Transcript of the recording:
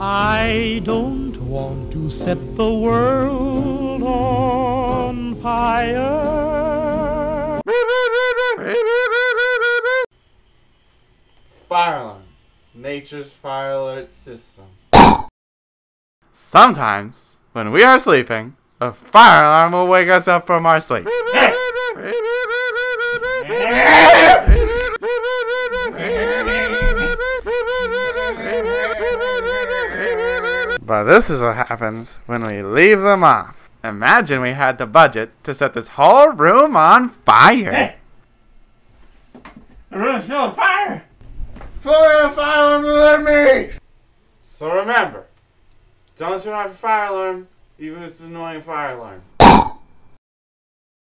I don't want to set the world on fire. Fire alarm. Nature's fire alert system. Sometimes, when we are sleeping, a fire alarm will wake us up from our sleep. But this is what happens when we leave them off. Imagine we had the budget to set this whole room on fire. The room's full of fire! Fire alarm alert me! So remember, don't turn off your fire alarm, even if it's an annoying fire alarm.